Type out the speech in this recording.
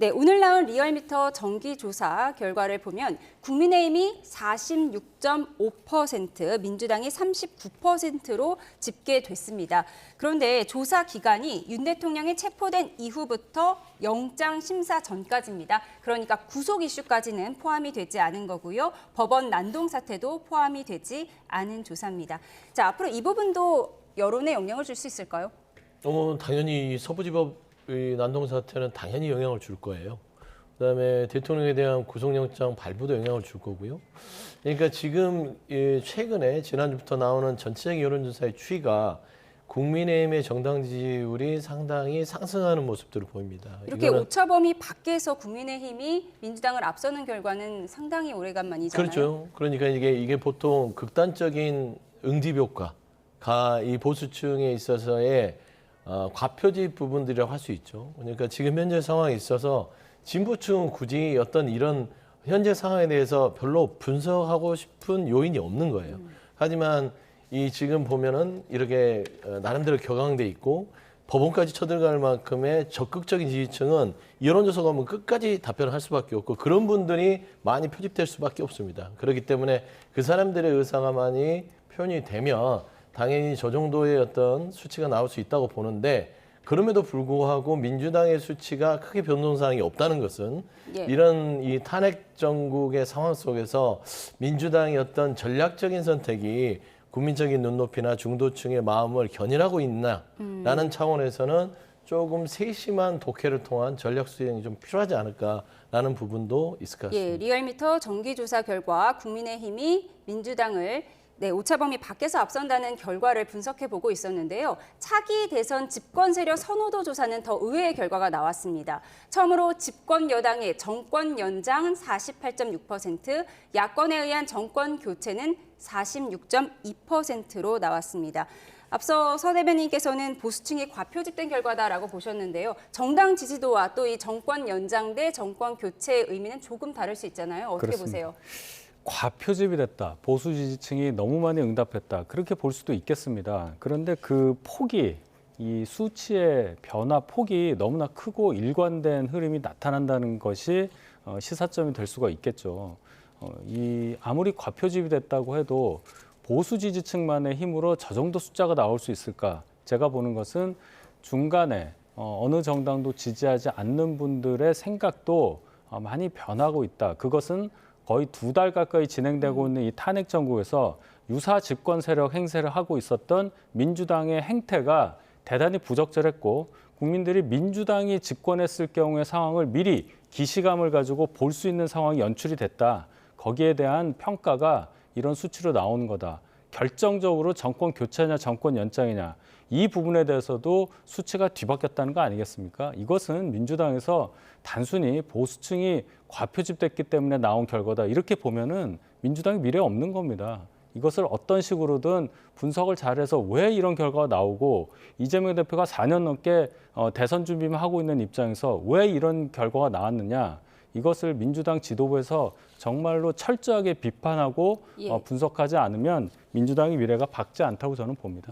네, 오늘 나온 리얼미터 정기조사 결과를 보면 국민의힘이 46.5%, 민주당이 39%로 집계됐습니다. 그런데 조사 기간이 윤 대통령이 체포된 이후부터 영장 심사 전까지입니다. 그러니까 구속 이슈까지는 포함이 되지 않은 거고요. 법원 난동 사태도 포함이 되지 않은 조사입니다. 자, 앞으로 이 부분도 여론에 영향을 줄 수 있을까요? 당연히 서부지법 난동 사태는 당연히 영향을 줄 거예요. 그다음에 대통령에 대한 구속영장 발부도 영향을 줄 거고요. 그러니까 지금 최근에 지난주부터 나오는 전체적인 여론조사의 추이가 국민의힘의 정당 지지율이 상당히 상승하는 모습들을 보입니다. 이렇게 오차범위 밖에서 국민의힘이 민주당을 앞서는 결과는 상당히 오래간만이잖아요. 그렇죠. 그러니까 이게 보통 극단적인 응집 효과가 이 보수층에 있어서의 과표집 부분들이라고 할 수 있죠. 그러니까 지금 현재 상황에 있어서 진보층은 굳이 어떤 이런 현재 상황에 대해서 별로 분석하고 싶은 요인이 없는 거예요. 하지만 이 지금 보면은 이렇게 나름대로 격앙돼 있고 법원까지 쳐들어갈 만큼의 적극적인 지지층은 여론조사가 오면 끝까지 답변을 할 수밖에 없고 그런 분들이 많이 표집될 수밖에 없습니다. 그렇기 때문에 그 사람들의 의사가 많이 표현이 되면 당연히 저 정도의 어떤 수치가 나올 수 있다고 보는데 그럼에도 불구하고 민주당의 수치가 크게 변동사항이 없다는 것은 이런 이 탄핵 정국의 상황 속에서 민주당의 어떤 전략적인 선택이 국민적인 눈높이나 중도층의 마음을 견인하고 있나라는 차원에서는 조금 세심한 독해를 통한 전략 수행이 좀 필요하지 않을까라는 부분도 있을 것 같습니다. 리얼미터 정기조사 결과 국민의힘이 민주당을 오차범위 밖에서 앞선다는 결과를 분석해보고 있었는데요. 차기 대선 집권 세력 선호도 조사는 더 의외의 결과가 나왔습니다. 처음으로 집권 여당의 정권 연장 48.6%, 야권에 의한 정권 교체는 46.2%로 나왔습니다. 앞서 서 대변인께서는 보수층이 과표집된 결과다라고 보셨는데요. 정당 지지도와 또 이 정권 연장 대 정권 교체의 의미는 조금 다를 수 있잖아요. 어떻게 그렇습니다. 보세요? 과표집이 됐다. 보수 지지층이 너무 많이 응답했다. 그렇게 볼 수도 있겠습니다. 그런데 그 폭이, 이 수치의 변화 폭이 너무나 크고 일관된 흐름이 나타난다는 것이 시사점이 될 수가 있겠죠. 아무리 과표집이 됐다고 해도 보수 지지층만의 힘으로 저 정도 숫자가 나올 수 있을까? 제가 보는 것은 중간에 어느 정당도 지지하지 않는 분들의 생각도 많이 변하고 있다. 그것은 거의 2달 가까이 진행되고 있는 이 탄핵 정국에서 유사 집권 세력 행세를 하고 있었던 민주당의 행태가 대단히 부적절했고 국민들이 민주당이 집권했을 경우의 상황을 미리 기시감을 가지고 볼 수 있는 상황이 연출이 됐다. 거기에 대한 평가가 이런 수치로 나오는 거다. 결정적으로 정권 교체냐 정권 연장이냐 이 부분에 대해서도 수치가 뒤바뀌었다는 거 아니겠습니까? 이것은 민주당에서 단순히 보수층이 과표집됐기 때문에 나온 결과다. 이렇게 보면은 민주당이 미래 없는 겁니다. 이것을 어떤 식으로든 분석을 잘해서 왜 이런 결과가 나오고 이재명 대표가 4년 넘게 대선 준비만 하고 있는 입장에서 왜 이런 결과가 나왔느냐. 이것을 민주당 지도부에서 정말로 철저하게 비판하고 분석하지 않으면 민주당의 미래가 밝지 않다고 저는 봅니다.